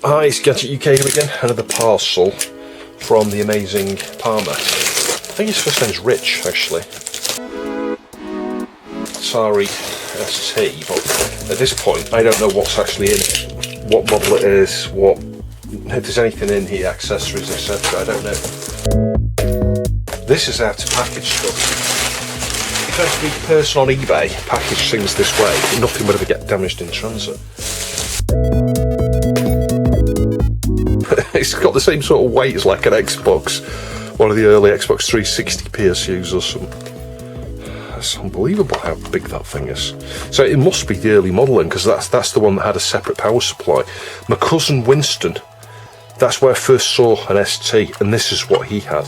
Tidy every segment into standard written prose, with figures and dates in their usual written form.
Hi, it's Gadget UK here again. Another parcel from the amazing pa1mer. I think his first name's Rich, actually. Atari ST, but at this point I don't know what's actually in it. What model it is, if there's anything in here, accessories, etc. I don't know. This is how to package stuff. If every person on eBay packaged things this way, nothing would ever get damaged in transit. It's got the same sort of weight as like an Xbox, one of the early Xbox 360 PSUs or something. It's unbelievable how big that thing is. So it must be the early modelling, because that's the one that had a separate power supply. My cousin Winston, that's where I first saw an ST, and this is what he had.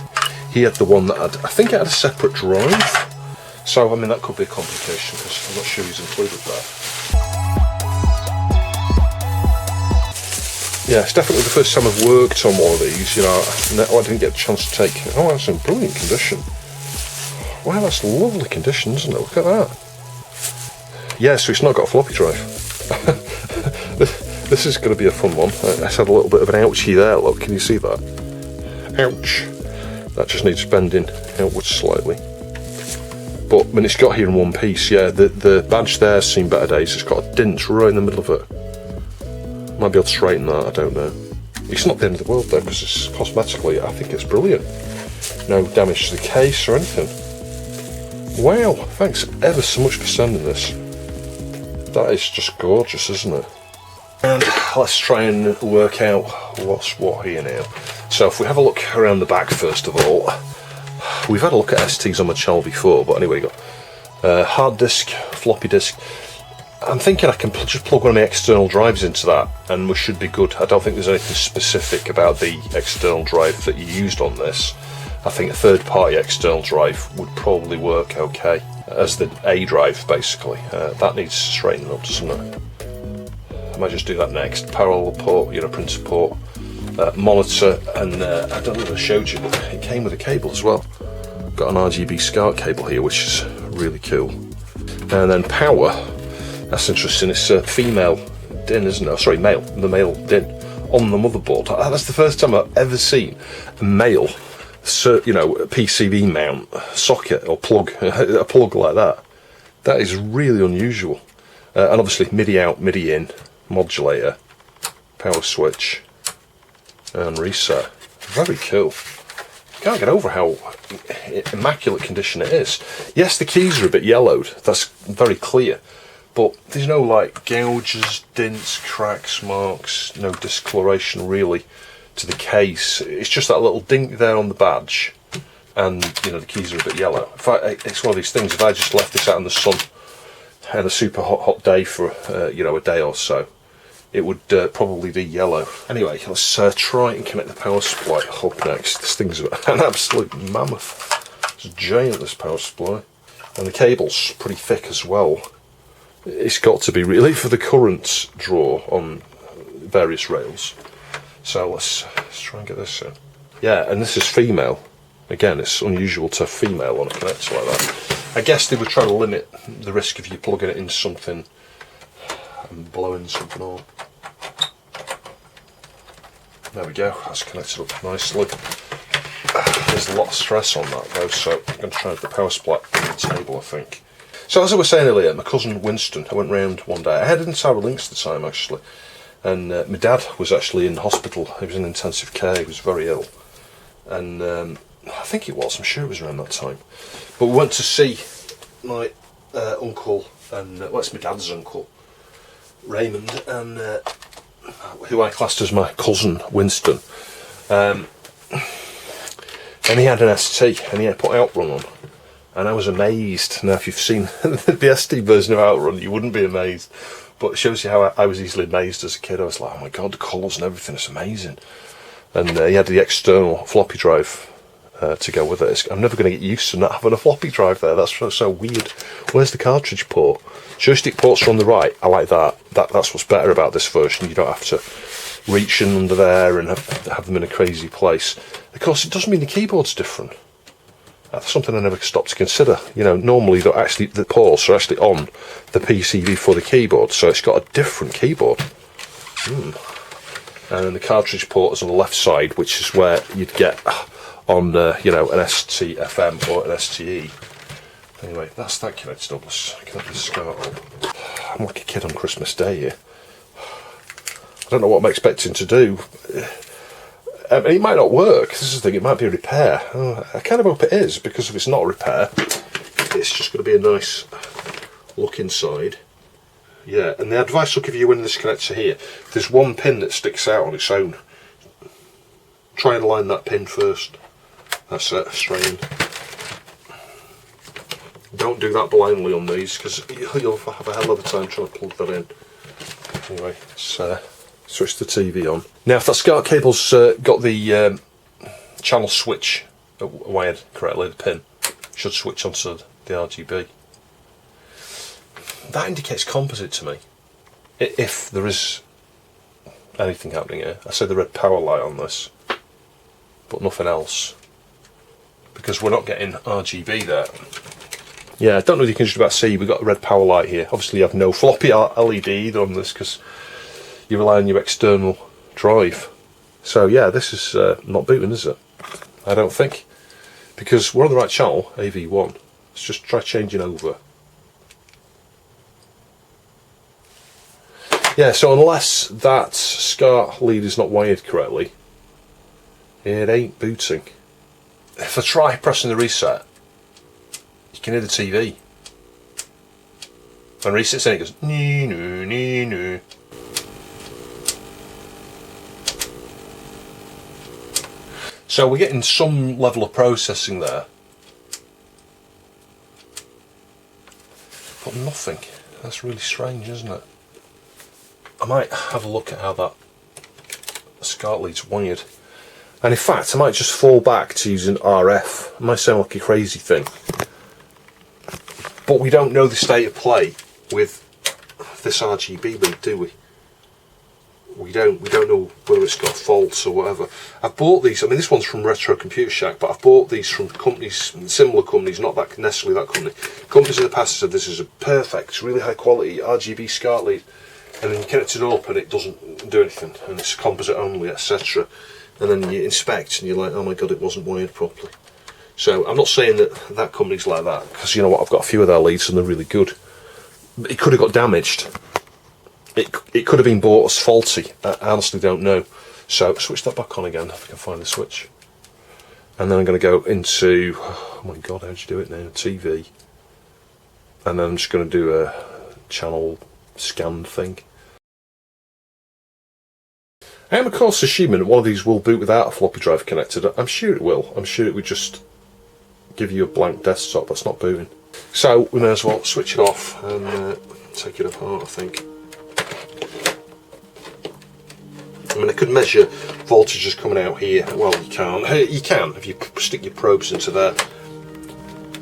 He had the one that had, I think it had a separate drive. So I mean that could be a complication, because I'm not sure he's included that. Yeah, it's definitely the first time I've worked on one of these. You know, I didn't get a chance to take. Oh, that's in brilliant condition. Wow, that's lovely condition, isn't it? Look at that. Yeah, so it's not got a floppy drive. This is going to be a fun one. I had a little bit of an ouchie there. Look, can you see that? Ouch. That just needs bending outwards slightly. But when it's got here in one piece, yeah, the badge there's seen better days. It's got a dint right in the middle of it. Might be able to straighten that, I don't know. It's not the end of the world though, because it's cosmetically, I think it's brilliant. No damage to the case or anything. Wow, thanks ever so much for sending this. That is just gorgeous, isn't it? And let's try and work out what's what here now. So if we have a look around the back first of all, we've had a look at STs on my channel before, but anyway, you've got hard disk, floppy disk. I'm thinking I can just plug one of my external drives into that and we should be good. I don't think there's anything specific about the external drive that you used on this. I think a third-party external drive would probably work okay as the A drive, basically. That needs straightening up, doesn't it? I might just do that next. Parallel port, you know, printer port, monitor, and I don't know if I showed you, but it came with a cable as well. Got an RGB SCART cable here, which is really cool. And then power. That's interesting. It's a female DIN, isn't it? Oh, sorry, male. The male DIN on the motherboard. That's the first time I've ever seen a male, you know, PCB mount socket or plug, a plug like that. That is really unusual. And obviously MIDI out, MIDI in, modulator, power switch, and reset. Very cool. Can't get over how immaculate condition it is. Yes, the keys are a bit yellowed. That's very clear. But there's no like gouges, dints, cracks, marks, no discoloration really to the case. It's just that little dink there on the badge, and you know the keys are a bit yellow. It's one of these things. If I just left this out in the sun and a super hot day for you know a day or so, it would probably be yellow. Anyway, let's try and connect the power supply up next. This thing's an absolute mammoth. It's giant, this power supply, and the cable's pretty thick as well. It's got to be really for the current draw on various rails. So let's try and get this in. Yeah, and this is female. Again, it's unusual to have female on a connector like that. I guess they were trying to limit the risk of you plugging it into something and blowing something on. There we go, that's connected up nicely. There's a lot of stress on that though, so I'm going to try the power supply on the table, I think. So as I was saying earlier, my cousin Winston, I went round one day. I had Atari links at the time actually, and my dad was actually in hospital. He was in intensive care. He was very ill, and I think it was. I'm sure it was around that time. But we went to see my uncle, and well, it's my dad's uncle, Raymond, and who I classed as my cousin Winston. And he had an ST, and he had put Outrun on. And I was amazed. Now, if you've seen the ST version of Outrun, you wouldn't be amazed. But it shows you how I was easily amazed as a kid. I was like, oh my god, the colours and everything is amazing. And he had the external floppy drive to go with it. I'm never going to get used to not having a floppy drive there. That's so weird. Where's the cartridge port? Joystick ports are on the right. I like that. That's what's better about this version. You don't have to reach in under there and have them in a crazy place. Of course, it doesn't mean the keyboard's different. That's something I never stopped to consider. You know, normally the ports are actually on the PCB for the keyboard, so it's got a different keyboard. and then the cartridge port is on the left side, which is where you'd get on you know, an STFM or an STE. Anyway, that's that connected up. Let's connect this SCART up. I'm like a kid on Christmas Day here. I don't know what I'm expecting to do. I mean, it might not work. This is the thing, it might be a repair. I kind of hope it is, because if it's not a repair, it's just going to be a nice look inside. Yeah, and the advice I'll give you when this connector here, if there's one pin that sticks out on its own, try and align that pin first. That's it, straight in. Don't do that blindly on these, because you'll have a hell of a time trying to plug that in. Anyway, let's switch the TV on. Now, if that SCART cable's got the channel switch wired correctly, the pin should switch onto the RGB. That indicates composite to me, if there is anything happening here. I say the red power light on this, but nothing else, because we're not getting RGB there. Yeah, I don't know if you can just about see, we've got a red power light here. Obviously you have no floppy LED either on this, because you rely on your external drive. So yeah, this is not booting, is it? I don't think. Because we're on the right channel, AV1. Let's just try changing over. Yeah, so unless that SCART lead is not wired correctly, it ain't booting. If I try pressing the reset, you can hear the TV. When resets in, it goes nee no nee no. So we're getting some level of processing there, but nothing. That's really strange, isn't it? I might have a look at how that SCART lead's wired. And in fact, I might just fall back to using RF. It might sound like a crazy thing, but we don't know the state of play with this RGB lead, do we? We don't know whether it's got faults or whatever. I've bought these, I mean this one's from Retro Computer Shack, but I've bought these from companies, similar companies, not that necessarily that company. Companies in the past said this is a perfect, really high quality RGB SCART lead, and then you connect it up and it doesn't do anything, and it's composite only, etc. And then you inspect and you're like, oh my god, it wasn't wired properly. So I'm not saying that that company's like that, because you know what, I've got a few of their leads and they're really good. But it could have got damaged. It could have been bought as faulty. I honestly don't know. So switch that back on again if I can find the switch. And then I'm going to go into, oh my god, how do you do it now? TV. And then I'm just going to do a channel scan thing. I am of course assuming that one of these will boot without a floppy drive connected. I'm sure it will. I'm sure it would just give you a blank desktop that's not booting. So we may as well switch it off and take it apart, I think. I mean, I could measure voltages coming out here. Well, you can't. You can if you stick your probes into there.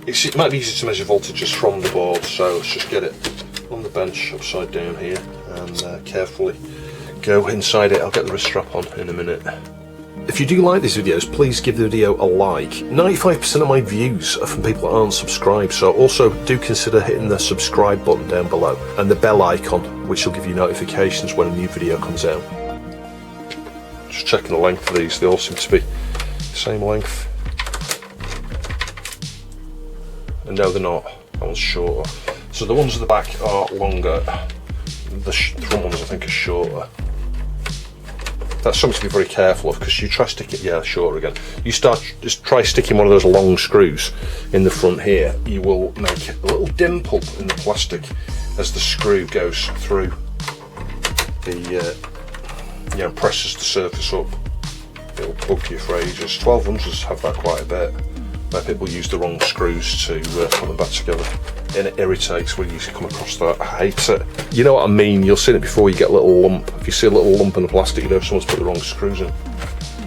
It might be easy to measure voltages from the board, so let's just get it on the bench upside down here and carefully go inside it. I'll get the wrist strap on in a minute. If you do like these videos, please give the video a like. 95% of my views are from people that aren't subscribed, so also do consider hitting the subscribe button down below and the bell icon, which will give you notifications when a new video comes out. Just checking the length of these, they all seem to be the same length. And no, they're not. That one's shorter. So the ones at the back are longer. The front ones I think are shorter. That's something to be very careful of, because you try stick it, yeah, shorter again. You just try sticking one of those long screws in the front here. You will make a little dimple in the plastic as the screw goes through the, presses the surface up. It'll bug you for ages. 1200s have that quite a bit, where people use the wrong screws to put them back together. And it irritates when you come across that. I hate it. You know what I mean? You'll see it before you get a little lump. If you see a little lump in the plastic, you know someone's put the wrong screws in.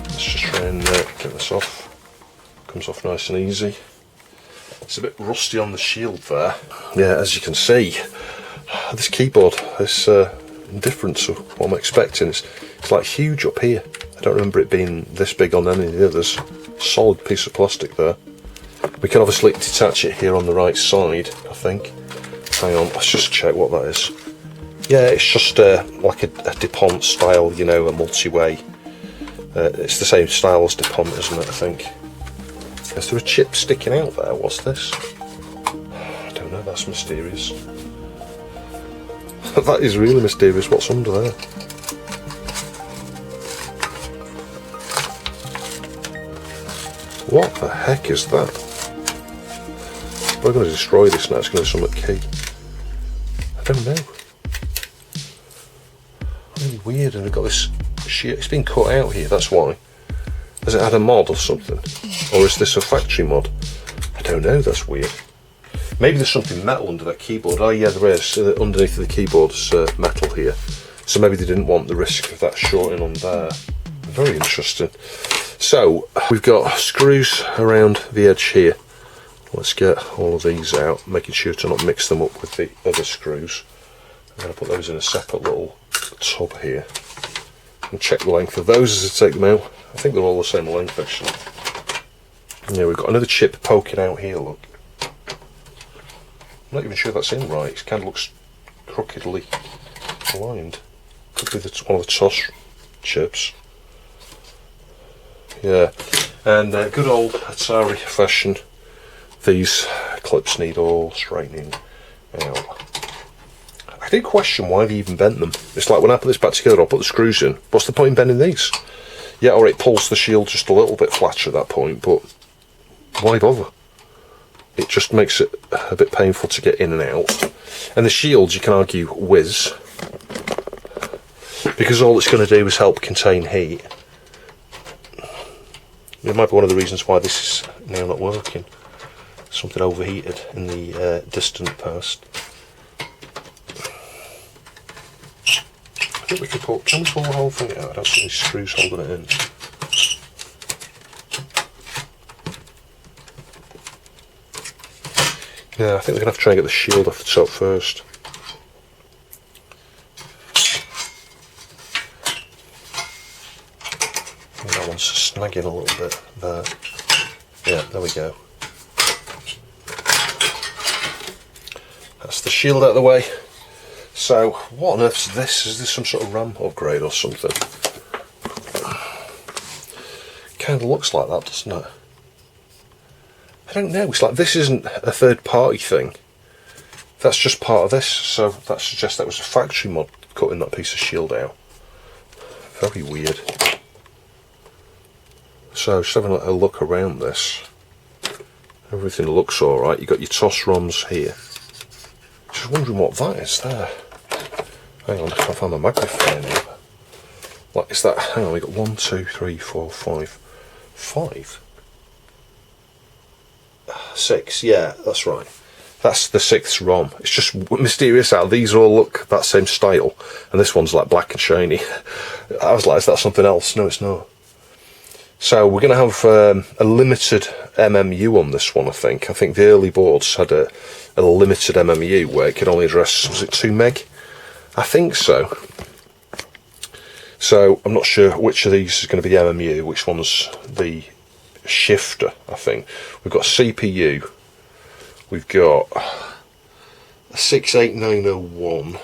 Let's just try and get this off. Comes off nice and easy. It's a bit rusty on the shield there. Yeah, as you can see, this keyboard is different to what I'm expecting. It's like huge up here. I don't remember it being this big on any of the others. Solid piece of plastic there. We can obviously detach it here on the right side, I think. Hang on, let's just check what that is. Yeah, it's just like a DuPont style, you know, a multi-way. It's the same style as DuPont, isn't it, I think? Is there a chip sticking out there? What's this? I don't know, that's mysterious. That is really mysterious. What's under there? What the heck is that? We're going to destroy this now, it's going to be something key. I don't know. Really weird, and I've got this sheet, it's been cut out here, that's why. Has it had a mod or something? Or is this a factory mod? I don't know, that's weird. Maybe there's something metal under that keyboard. Oh yeah, there is. Underneath the keyboard's metal here. So maybe they didn't want the risk of that shorting on there. Very interesting. So, we've got screws around the edge here. Let's get all of these out, making sure to not mix them up with the other screws. I'm going to put those in a separate little tub here. And check the length of those as I take them out. I think they're all the same length actually. Yeah, we've got another chip poking out here, look. I'm not even sure that's in right, it kind of looks crookedly aligned. Could be one of the TOS chips. Yeah, and good old Atari fashion, these clips need all straightening out. I did question why they even bent them. It's like when I put this back together, I'll put the screws in. What's the point in bending these? Yeah, or it pulls the shield just a little bit flatter at that point, but why bother? It just makes it a bit painful to get in and out. And the shields, you can argue, whiz, because all it's going to do is help contain heat. It might be one of the reasons why this is now not working. Something overheated in the distant past. I think we could pull. Can we pull the whole thing out? I don't see any screws holding it in. Yeah, I think we're going to have to try and get the shield off the top first. That one's snagging a little bit there. Yeah, there we go. That's the shield out of the way. So, what on earth is this? Is this some sort of RAM upgrade or something? Kind of looks like that, doesn't it? I don't know, it's like this isn't a third party thing. That's just part of this, so that suggests that was a factory mod cutting that piece of shield out. Very weird. So just having a look around this. Everything looks alright. You've got your TOS ROMs here. Just wondering what that is there. Hang on, I can't find my magnifying here. Like, is that, hang on, we've got 1, 2, 3, 4, 5. 5? 6, yeah, that's right. That's the 6th ROM. It's just mysterious how these all look that same style, and this one's like black and shiny. I was like, is that something else? No, it's not. So we're going to have a limited MMU on this one, I think. I think the early boards had a limited MMU where it could only address, was it 2 meg? I think so. So I'm not sure which of these is going to be the MMU, which one's the shifter, I think. We've got CPU, we've got a 68901,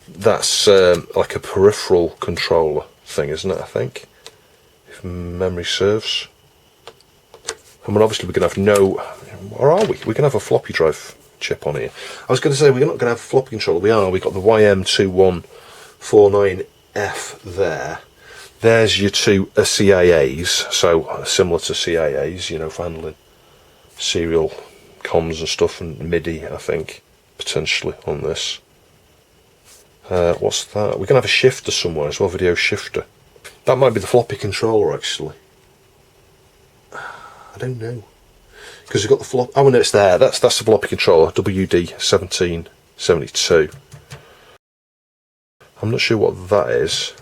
that's like a peripheral controller thing, isn't it, I think, if memory serves. And we're obviously going to have no, or are we? We're going to have a floppy drive chip on here. I was going to say we're not going to have a floppy controller, we are. We've got the YM2149F there. There's your two CAAs, so similar to CAAs, you know, for handling serial comms and stuff, and MIDI, I think, potentially on this. What's that? We're going to have a shifter somewhere as well, video shifter. That might be the floppy controller, actually. I don't know. Because we've got the flop. Oh, no, it's there. That's the floppy controller, WD1772. I'm not sure what that is.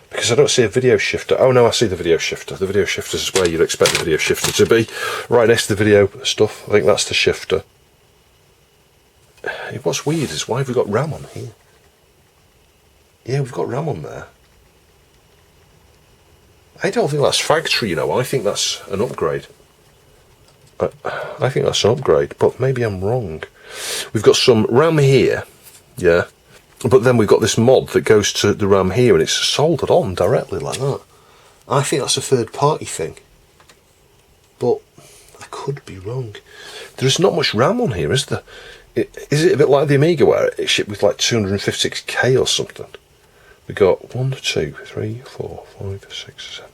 Because I don't see a video shifter. Oh no, I see the video shifter. The video shifter is where you'd expect the video shifter to be. Right next to the video stuff. I think that's the shifter. What's weird is, why have we got RAM on here? Yeah, we've got RAM on there. I don't think that's factory, you know. I think that's an upgrade. I think that's an upgrade, but maybe I'm wrong. We've got some RAM here, yeah, but then we've got this mod that goes to the RAM here, and it's soldered on directly like that. I think that's a third-party thing, but I could be wrong. There's not much RAM on here, is there? Is it a bit like the Amiga where it shipped with like 256k or something? We got 1, 2, 3, 4, 5, 6, 7,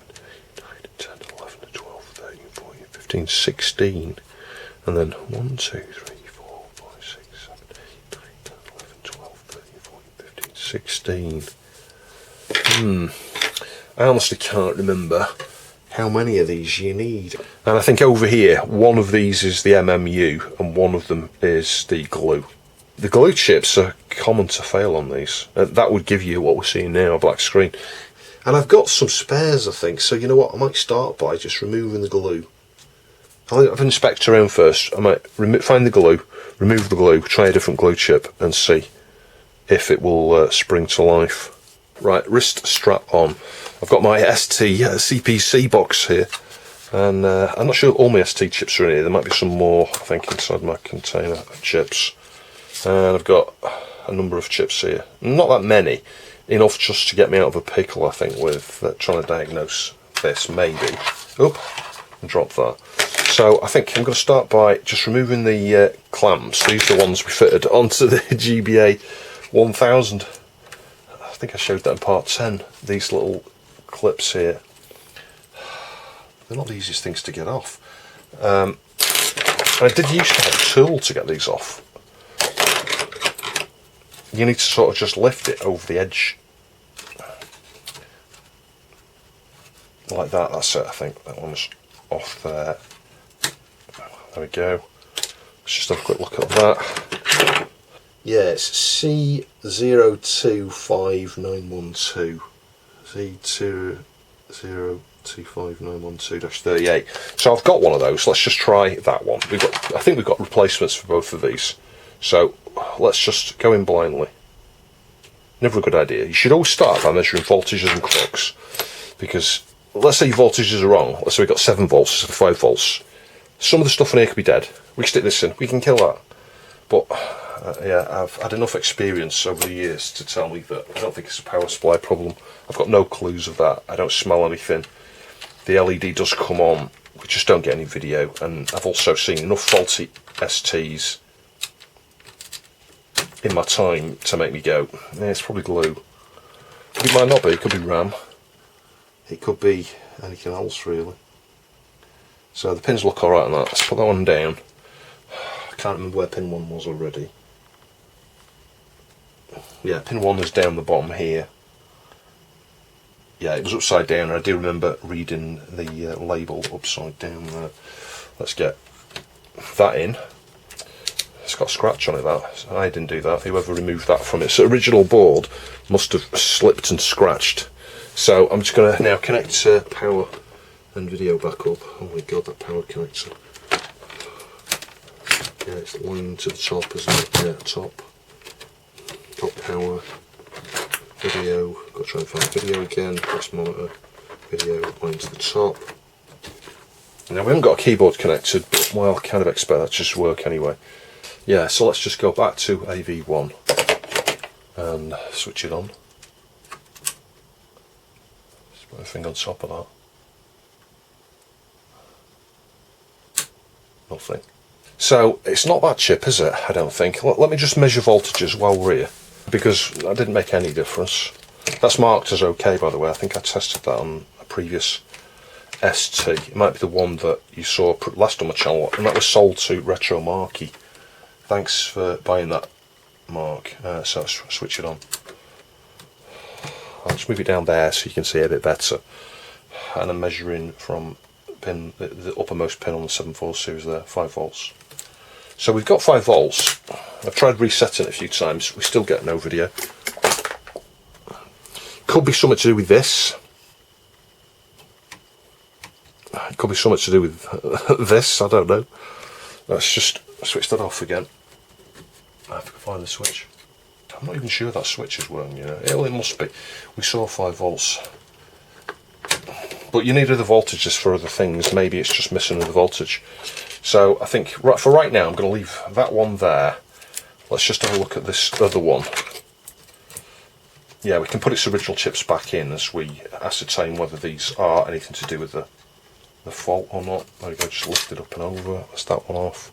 8, 9, 10, 11, 12, 13, 14, 15, 16. And then 1, 2, 3, 4, 5, 6, 7, 8, 9, 10, 11, 12, 13, 14, 15, 16. I honestly can't remember how many of these you need. And I think over here, one of these is the MMU and one of them is the glue. The glue chips are common to fail on these. That would give you what we're seeing now, a black screen. And I've got some spares, I think, so you know what, I might start by just removing the glue. I'll inspect around first. I might find the glue, remove the glue, try a different glue chip and see if it will spring to life. Right, wrist strap on. I've got my ST CPC box here, and I'm not sure all my ST chips are in here. There might be some more, I think, inside my container of chips. And I've got a number of chips here. Not that many, enough just to get me out of a pickle, I think, with trying to diagnose this, maybe. Oop, drop that. So I think I'm going to start by just removing the clamps. These are the ones we fitted onto the GBA 1000. I think I showed that in part 10, these little clips here. They're not the easiest things to get off. I did used to have a tool to get these off. You need to sort of just lift it over the edge. Like that, that's it, I think. That one's off there. There we go. Let's just have a quick look at that. Yeah, it's C025912. C025912-38. So I've got one of those. Let's just try that one. I think we've got replacements for both of these. So let's just go in blindly. Never a good idea. You should always start by measuring voltages and clocks, because let's say your voltages are wrong. Let's say we've got 7 volts instead of 5 volts. Some of the stuff in here could be dead. We can stick this in. We can kill that. But yeah, I've had enough experience over the years to tell me that I don't think it's a power supply problem. I've got no clues of that. I don't smell anything. The LED does come on. We just don't get any video. And I've also seen enough faulty STs in my time to make me go, yeah, it's probably glue. It might not be, it could be RAM. It could be anything else really. So the pins look alright on that. Let's put that one down. I can't remember where pin 1 was already. Yeah, pin 1 is down the bottom here. Yeah, it was upside down. I do remember reading the label upside down there. Let's get that in. It's got a scratch on it, that. I didn't do that. Whoever removed that from its original board must have slipped and scratched. So I'm just going to now connect power and video back up. Oh my god, that power connector. Yeah, it's lined to the top, isn't it? Yeah, top. Top power. Video. Got to try and find video again. Press monitor. Video lined to the top. Now we haven't got a keyboard connected, but well, I kind of expect that to just work anyway. Yeah, so let's just go back to AV1 and switch it on. Just put a thing on top of that. Nothing. So it's not that chip, is it? I don't think. Let me just measure voltages while we're here, because that didn't make any difference. That's marked as okay, by the way. I think I tested that on a previous ST. It might be the one that you saw last on my channel, and that was sold to Retro Marky. Thanks for buying that, Mark. So let's switch it on. I'll just move it down there so you can see it a bit better. And I'm measuring from pin, the uppermost pin on the 7/4 series there, 5 volts. So we've got 5 volts. I've tried resetting it a few times. We still get no video. Could be something to do with this. It could be something to do with this, I don't know. Let's just switch that off again. I have to find the switch. I'm not even sure that switch is working, you know. Well, it must be. We saw 5 volts. But you need other voltages for other things. Maybe it's just missing another voltage. So I think for right now I'm going to leave that one there. let's just have a look at this other one. Yeah, we can put its original chips back in as we ascertain whether these are anything to do with the fault or not. There we go, just lift it up and over. That's that one off.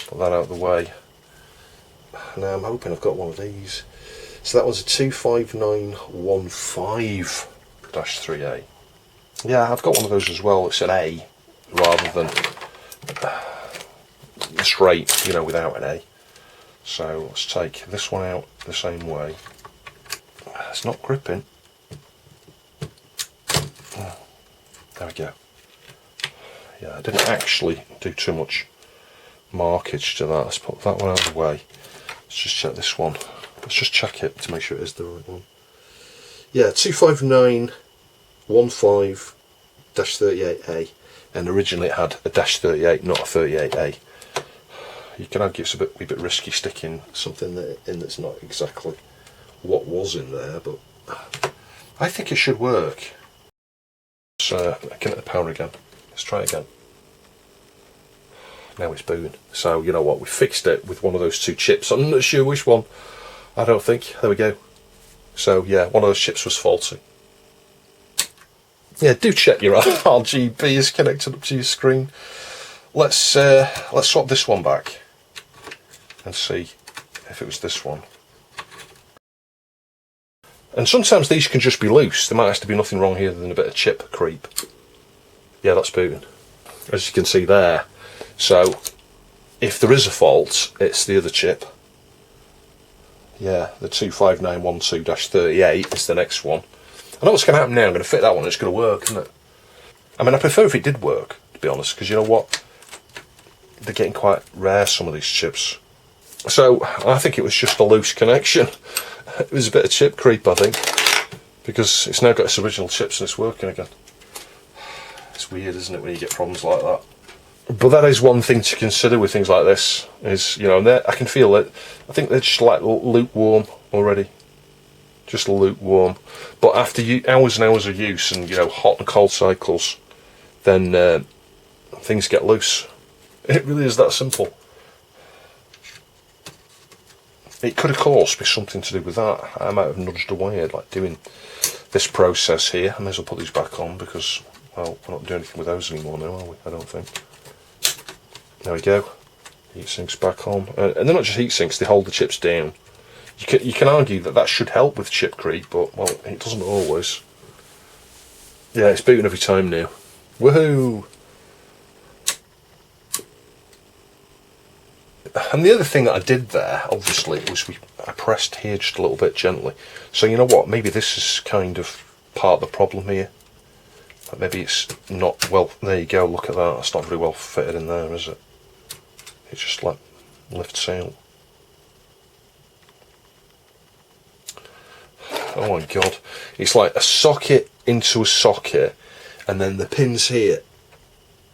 Put that out of the way. Now I'm hoping I've got one of these. So that was a 25915-3A. Yeah, I've got one of those as well. It's an A rather than straight, you know, without an A. So let's take this one out the same way. It's not gripping. There we go. Yeah, I didn't actually do too much markage to that. Let's put that one out of the way. Let's just check this one. Let's just check it to make sure it is the right one. Yeah, 25915-38A, and originally it had a -38, not a 38A. You can argue it's a wee bit risky sticking something in that's not exactly what was in there, but I think it should work. So I can hit the power again. Let's try it again. Now it's booting. So you know what? We fixed it with one of those two chips. I'm not sure which one. I don't think. There we go. So yeah, one of those chips was faulty. Yeah, do check your RGB is connected up to your screen. Let's swap this one back and see if it was this one. And sometimes these can just be loose. There might actually be nothing wrong here than a bit of chip creep. Yeah, that's booting, as you can see there. So if there is a fault, it's the other chip. Yeah, the 25912-38 is the next one. I know what's going to happen now. I'm going to fit that one. It's going to work, isn't it? I mean, I prefer if it did work, to be honest, because you know what? They're getting quite rare, some of these chips. So I think it was just a loose connection. It was a bit of chip creep, I think, because it's now got its original chips and it's working again. It's weird, isn't it, when you get problems like that? But that is one thing to consider with things like this, is, you know, I can feel it. I think they're just like lukewarm already. Just lukewarm. But after hours and hours of use and, you know, hot and cold cycles, then things get loose. It really is that simple. It could, of course, be something to do with that. I might have nudged away at like doing this process here. I may as well put these back on because, well, we're not doing anything with those anymore now, are we? I don't think. There we go. Heat sinks back on. And they're not just heat sinks, they hold the chips down. You can argue that should help with chip creep, but, well, it doesn't always. Yeah, it's booting every time now. Woohoo! And the other thing that I did there, obviously, was I pressed here just a little bit gently. So you know what, maybe this is kind of part of the problem here. Like maybe it's not, well, there you go, look at that, it's not very well fitted in there, is it? It just like lifts out. Oh my god, it's like a socket into a socket, and then the pins here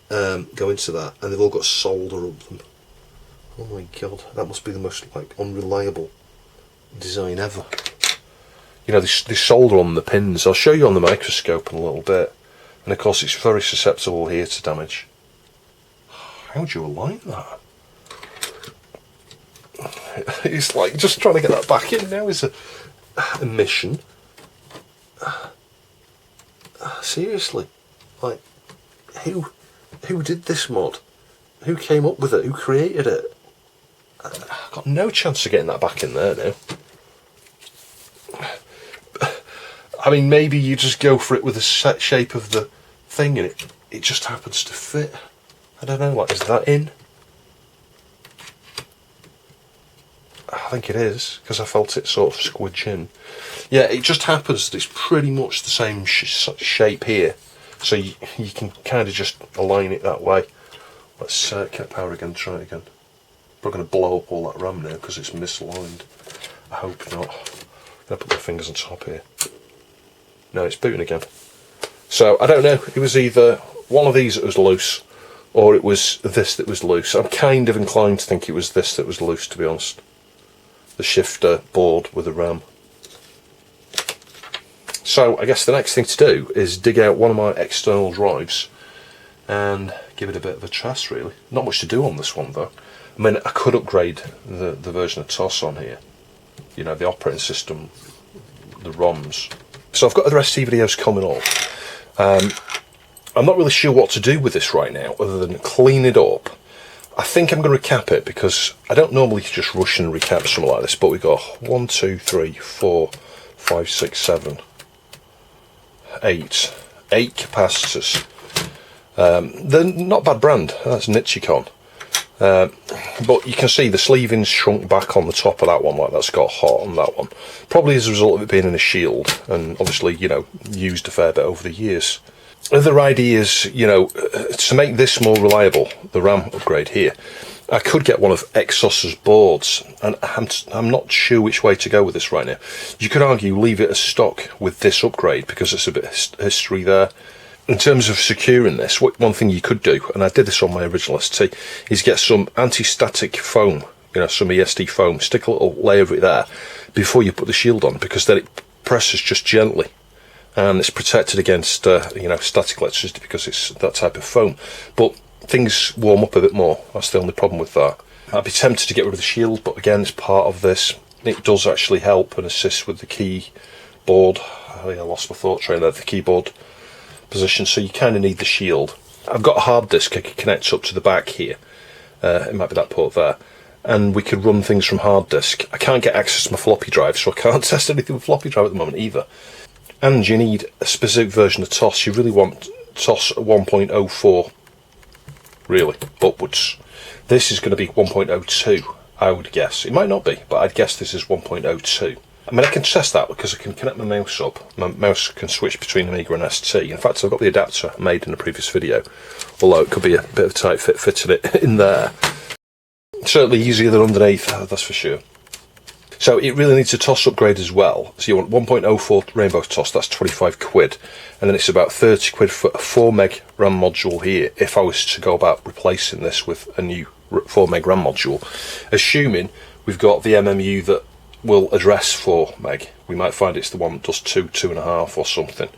go into that, and they've all got solder up them. Oh my god, that must be the most like unreliable design ever. You know, they solder on the pins. I'll show you on the microscope in a little bit. And of course it's very susceptible here to damage. How do you align that? It's like just trying to get that back in now is a mission. Seriously, like who did this mod? Who came up with it? Who created it? I've got no chance of getting that back in there now. I mean, maybe you just go for it with the shape of the thing and it just happens to fit. I don't know, like, is that in? I think it is, because I felt it sort of squidge in. Yeah, it just happens that it's pretty much the same shape here. So you can kind of just align it that way. Let's get power again, try it again. We're going to blow up all that RAM now because it's misaligned. I hope not. I'm going to put my fingers on top here. No, it's booting again. So, I don't know, it was either one of these that was loose, or it was this that was loose. I'm kind of inclined to think it was this that was loose, to be honest. The shifter board with the RAM. So, I guess the next thing to do is dig out one of my external drives and give it a bit of a test, really. Not much to do on this one, though. I mean, I could upgrade the version of TOS on here, you know, the operating system, the ROMs. So I've got other ST videos coming up. I'm not really sure what to do with this right now, other than clean it up. I think I'm going to recap it, because I don't normally just rush and recap something like this, but we got 1, 2, 3, 4, 5, 6, 7, 8 capacitors. They're not a bad brand, that's Nichicon. But you can see the sleeving's shrunk back on the top of that one, like that's got hot on that one. Probably as a result of it being in a shield, and obviously, you know, used a fair bit over the years. Other ideas, you know, to make this more reliable, the RAM upgrade here, I could get one of Exos's boards, and I'm not sure which way to go with this right now. You could argue leave it as stock with this upgrade, because it's a bit of history there. In terms of securing this, one thing you could do, and I did this on my original ST, is get some anti-static foam, you know, some ESD foam, stick a little layer of it there before you put the shield on, because then it presses just gently, and it's protected against, you know, static electricity, because it's that type of foam. But things warm up a bit more, that's the only problem with that. I'd be tempted to get rid of the shield, but again, it's part of this. It does actually help and assist with the keyboard. I lost my thought train there, the keyboard position, so you kind of need the shield. I've got a hard disk I can connect up to the back here, it might be that port there, and we could run things from hard disk. I can't get access to my floppy drive, so I can't test anything with floppy drive at the moment either. And you need a specific version of TOS. You really want TOS 1.04, really, upwards. This is going to be 1.02, I would guess. It might not be, but I'd guess this is 1.02. I mean, I can test that because I can connect my mouse up. My mouse can switch between Amiga and ST. In fact, I've got the adapter I made in the previous video, although it could be a bit of a tight fit fitting it in there. Certainly easier than underneath, that's for sure. So it really needs a TOS upgrade as well. So you want 1.04 Rainbow TOS, that's 25 quid. And then it's about 30 quid for a 4 meg RAM module here, if I was to go about replacing this with a new 4 meg RAM module. Assuming we've got the MMU that will address 4 meg. We might find it's the one that does 2.5 or something.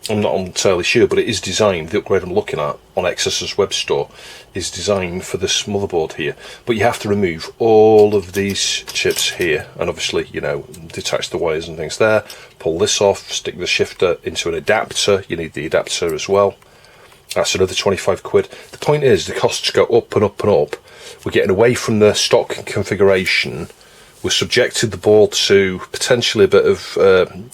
I'm not entirely sure, but it is designed, the upgrade I'm looking at on Exos's web store is designed for this motherboard here. But you have to remove all of these chips here, and obviously, you know, detach the wires and things there, pull this off, stick the shifter into an adapter. You need the adapter as well. That's another 25 quid. The point is, the costs go up and up and up. We're getting away from the stock configuration. We're subjected the board to potentially a bit of,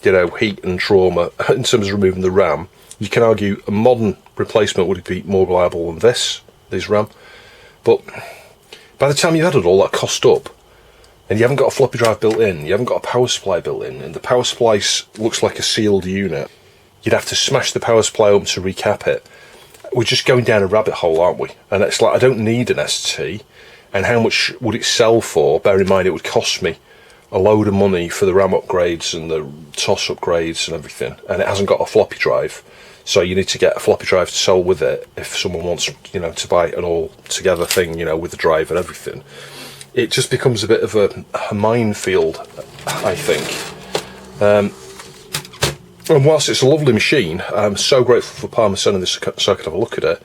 you know, heat and trauma in terms of removing the RAM. You can argue a modern replacement would be more reliable than this RAM. But by the time you've added all that cost up, and you haven't got a floppy drive built in, you haven't got a power supply built in, and the power supply looks like a sealed unit, you'd have to smash the power supply up to recap it. We're just going down a rabbit hole, aren't we? And it's like, I don't need an ST. And how much would it sell for? Bear in mind, it would cost me a load of money for the RAM upgrades and the TOS upgrades and everything, and it hasn't got a floppy drive, so you need to get a floppy drive to sell with it if someone wants, you know, to buy an all-together thing, you know, with the drive and everything. It just becomes a bit of a minefield, I think. And whilst it's a lovely machine, I'm so grateful for pa1mer sending this so I could have a look at it.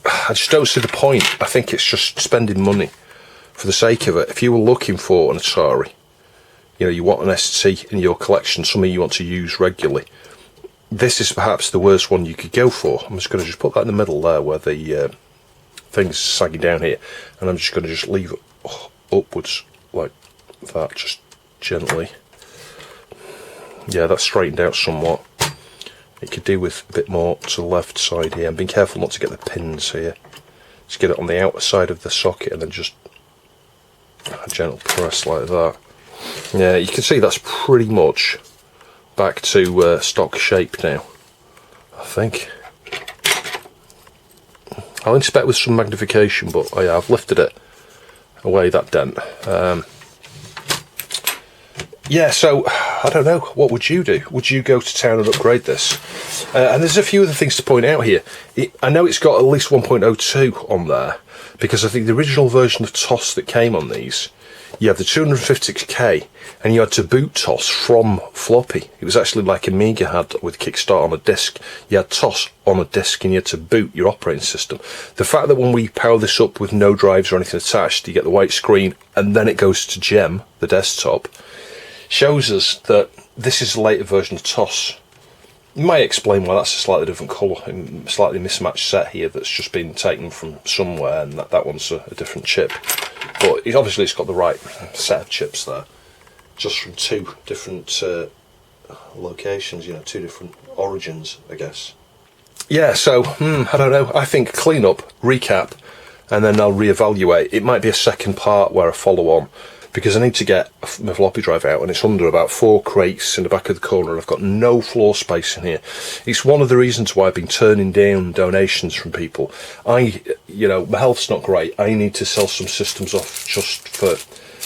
I just don't see the point. I think it's just spending money for the sake of it. If you were looking for an Atari, you know, you want an ST in your collection, something you want to use regularly, this is perhaps the worst one you could go for. I'm just going to put that in the middle there where the thing's sagging down here, and I'm just going to leave it upwards like that, just gently. Yeah, that's straightened out somewhat. It could do with a bit more to the left side here. I'm being careful not to get the pins here. Just get it on the outer side of the socket and then just a gentle press like that. Yeah, you can see that's pretty much back to stock shape now, I think. I'll inspect with some magnification, but oh yeah, I've lifted it away, that dent. Yeah, so I don't know, what would you do? Would you go to town and upgrade this? And there's a few other things to point out here. I know it's got at least 1.02 on there, because I think the original version of TOS that came on these you had the 256K, and you had to boot TOS from floppy. It was actually like Amiga had with Kickstart on a disk. You had TOS on a disk, and you had to boot your operating system. The fact that when we power this up with no drives or anything attached, you get the white screen, and then it goes to GEM, the desktop, shows us that this is a later version of TOS. You might explain why that's a slightly different colour, and slightly mismatched set here that's just been taken from somewhere, and that one's a different chip. But obviously it's got the right set of chips there, just from two different locations, you know, two different origins, I guess. Yeah, so, I don't know, I think clean up, recap, and then I'll reevaluate. It might be a second part where I follow on, because I need to get my floppy drive out, and it's under about 4 crates in the back of the corner, and I've got no floor space in here. It's one of the reasons why I've been turning down donations from people. You know, my health's not great. I need to sell some systems off just for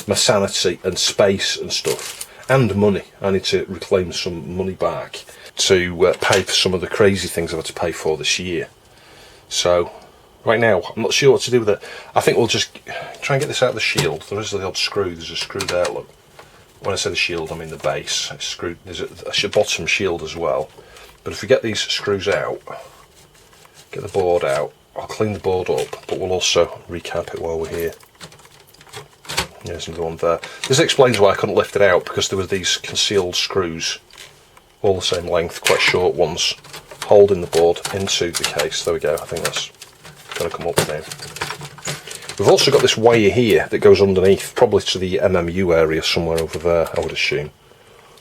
my sanity and space and stuff, and money. I need to reclaim some money back to pay for some of the crazy things I've had to pay for this year. So right now, I'm not sure what to do with it. I think we'll just try and get this out of the shield. There is the odd screw. There's a screw there, look. When I say the shield, I mean the base. It's screwed. There's a bottom shield as well. But if we get these screws out, get the board out, I'll clean the board up, but we'll also recap it while we're here. There's another one there. This explains why I couldn't lift it out, because there were these concealed screws, all the same length, quite short ones, holding the board into the case. There we go. I think that's going to come up now. We've also got this wire here that goes underneath, probably to the MMU area somewhere over there, I would assume.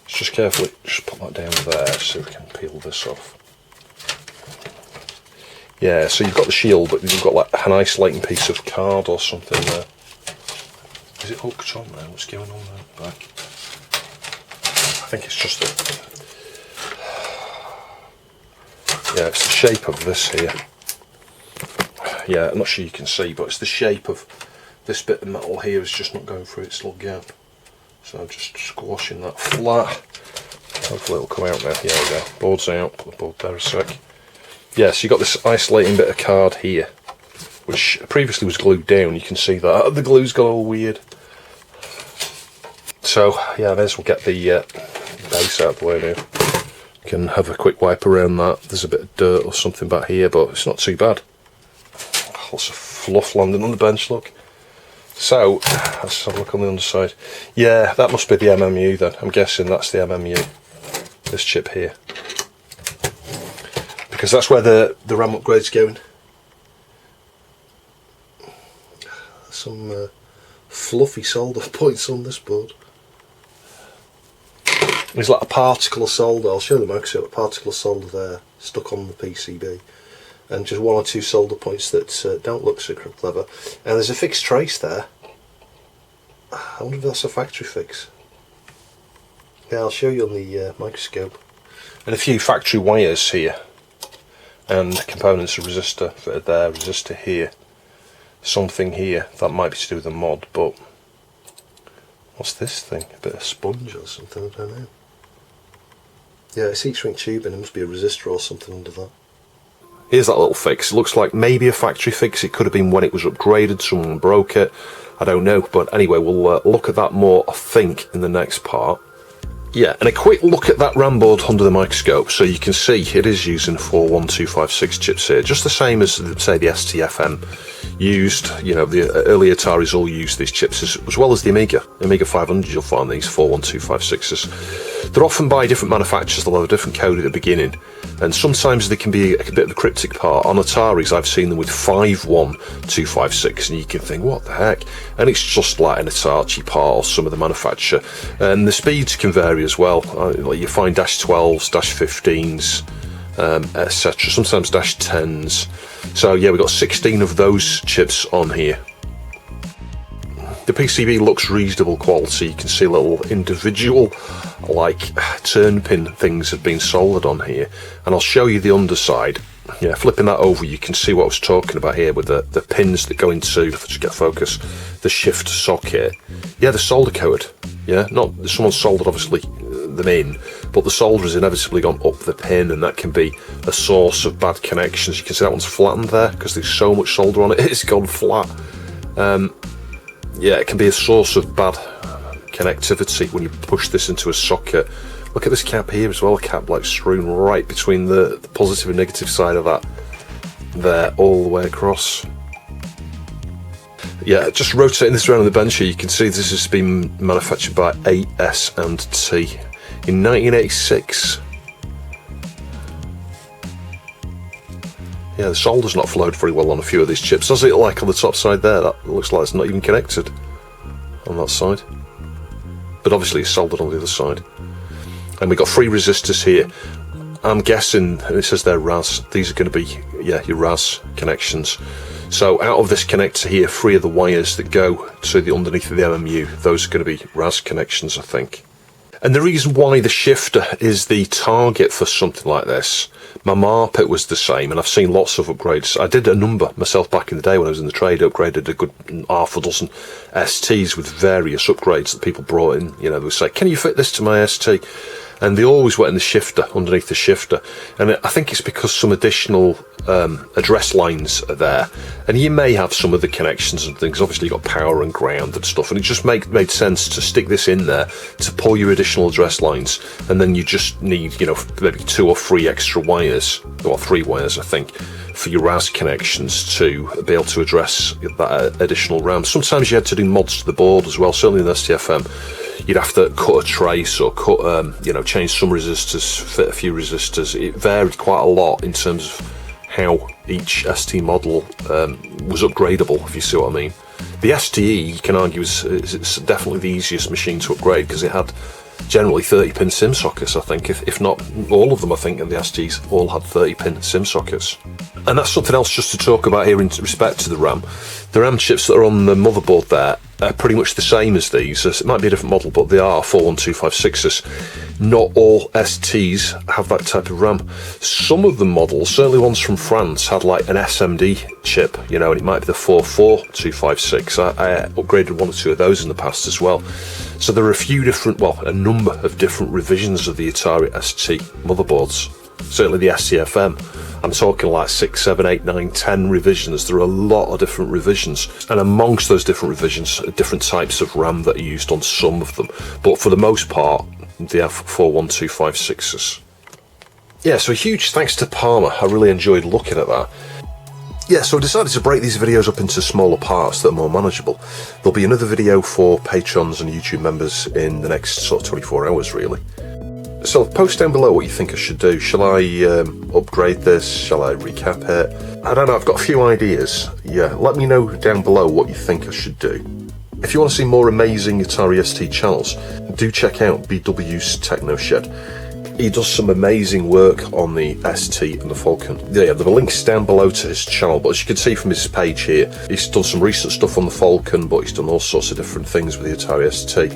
Let's just carefully just put that down there so we can peel this off. Yeah, so you've got the shield, but you've got like an isolating piece of card or something there. Is it hooked on there? What's going on there back? I think it's just yeah, it's the shape of this here. Yeah, I'm not sure you can see, but it's the shape of this bit of metal here is just not going through its little gap. So I'm just squashing that flat. Hopefully it'll come out now. Yeah, there we go. Board's out. Put the board there a sec. Yeah, so you've got this isolating bit of card here, which previously was glued down. You can see that. The glue's got all weird. So, yeah, I may as well get the base out of the way now. You can have a quick wipe around that. There's a bit of dirt or something back here, but it's not too bad. Lots of fluff landing on the bench, look. So, let's have a look on the underside. Yeah, that must be the MMU then. I'm guessing that's the MMU. This chip here. Because that's where the RAM upgrade's going. Some fluffy solder points on this board. There's like a particle of solder, I'll show the microscope, a particle of solder there, stuck on the PCB. And just 1 or 2 solder points that don't look so clever. And there's a fixed trace there. I wonder if that's a factory fix. Yeah, I'll show you on the microscope. And a few factory wires here. And components of resistor fitted there, resistor here. Something here that might be to do with the mod, but what's this thing? A bit of sponge or something, I don't know. Yeah, it's heat shrink tubing, there must be a resistor or something under that. Here's that little fix. It looks like maybe a factory fix. It could have been when it was upgraded, someone broke it. I don't know, but anyway, we'll look at that more, I think, in the next part. Yeah, and a quick look at that RAM board under the microscope, so you can see it is using 41256 chips here, just the same as, say, the STFM used. You know, the early Ataris all used these chips, as well as the Amiga 500. You'll find these 41256s. They're often by different manufacturers. They'll have a different code at the beginning, and sometimes they can be a bit of a cryptic part. On Ataris, I've seen them with 51256, and you can think, what the heck? And it's just like an Atari part or some of the manufacturer, and the speeds can vary as well. Like you find -12s, -15s, etc. Sometimes -10s. So yeah, we've got 16 of those chips on here. The PCB looks reasonable quality. You can see little individual like turn pin things have been soldered on here, and I'll show you the underside. Yeah, flipping that over, you can see what I was talking about here with the pins that go into, if I just get focus, the shift socket. Yeah, the solder coated. Yeah, not someone soldered obviously them in, but the solder has inevitably gone up the pin, and that can be a source of bad connections. You can see that one's flattened there because there's so much solder on it, it's gone flat. yeah, it can be a source of bad connectivity when you push this into a socket. Look at this cap here as well, a cap like strewn right between the positive and negative side of that there, all the way across. Yeah, just rotating this around on the bench here, you can see this has been manufactured by AS&T in 1986. Yeah, the solder's not flowed very well on a few of these chips. Does it, like on the top side there? That looks like it's not even connected on that side. But obviously it's soldered on the other side. And we've got 3 resistors here. I'm guessing, and it says they're RAS, these are going to be, yeah, your RAS connections. So out of this connector here, 3 of the wires that go to the underneath of the MMU, those are going to be RAS connections, I think. And the reason why the shifter is the target for something like this, my Marpet was the same, and I've seen lots of upgrades. I did a number myself back in the day when I was in the trade, upgraded a good half a dozen STs with various upgrades that people brought in. You know, they would say, can you fit this to my ST? And they always went in the shifter, underneath the shifter. And I think it's because some additional address lines are there. And you may have some of the connections and things. Obviously you've got power and ground and stuff. And it just made sense to stick this in there to pull your additional address lines. And then you just need, you know, maybe 2 or 3 extra wires, or 3 wires, I think, for your RAS connections to be able to address that additional RAM. Sometimes you had to do mods to the board as well, certainly in the STFM. You'd have to cut a trace or cut, you know, change some resistors, fit a few resistors. It varied quite a lot in terms of how each ST model was upgradable, if you see what I mean. The STE, you can argue, is definitely the easiest machine to upgrade because it had generally 30-pin SIM sockets, I think, if not all of them, I think, and the STs all had 30-pin SIM sockets. And that's something else just to talk about here in respect to the RAM. The RAM chips that are on the motherboard there are pretty much the same as these. It might be a different model, but they are 41256s. Not all STs have that type of RAM. Some of the models, certainly ones from France, had like an SMD chip, you know, and it might be the 44256. I upgraded 1 or 2 of those in the past as well. So there are a few different, well, a number of different revisions of the Atari ST motherboards. Certainly the STFM. I'm talking like 6, 7, 8, 9, 10 revisions. There are a lot of different revisions. And amongst those different revisions, different types of RAM that are used on some of them. But for the most part, they have 41256s. Yeah, so a huge thanks to pa1mer. I really enjoyed looking at that. Yeah, so I decided to break these videos up into smaller parts that are more manageable. There'll be another video for patrons and YouTube members in the next sort of 24 hours, really. So post down below what you think I should do. Shall I upgrade this? Shall I recap it? I don't know, I've got a few ideas. Yeah, let me know down below what you think I should do. If you want to see more amazing Atari ST channels, do check out BW's Techno Shed. He does some amazing work on the ST and the Falcon. Yeah, there are links down below to his channel, but as you can see from his page here, he's done some recent stuff on the Falcon, but he's done all sorts of different things with the Atari ST.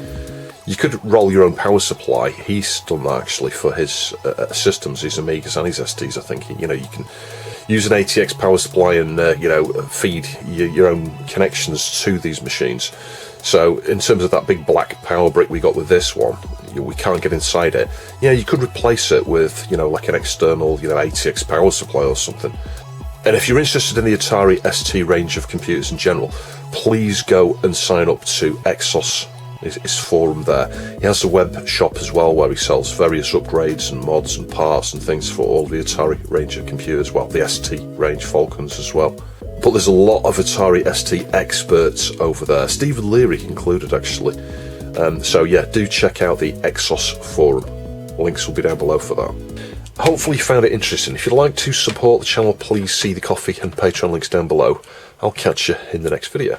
You could roll your own power supply. He's done that actually for his systems, his Amigas and his STs, I think. You know, you can use an ATX power supply and, you know, feed your own connections to these machines. So in terms of that big black power brick we got with this one, we can't get inside it. Yeah, you could replace it with, you know, like an external, you know, ATX power supply or something. And if you're interested in the Atari ST range of computers in general, please go and sign up to Exos, his forum there. He has a web shop as well where he sells various upgrades and mods and parts and things for all the Atari range of computers, well, the ST range Falcons as well. But there's a lot of Atari ST experts over there, Stephen Leary included actually. So yeah, do check out the Exos forum. Links will be down below for that. Hopefully you found it interesting. If you'd like to support the channel, please see the Coffee and Patreon links down below. I'll catch you in the next video.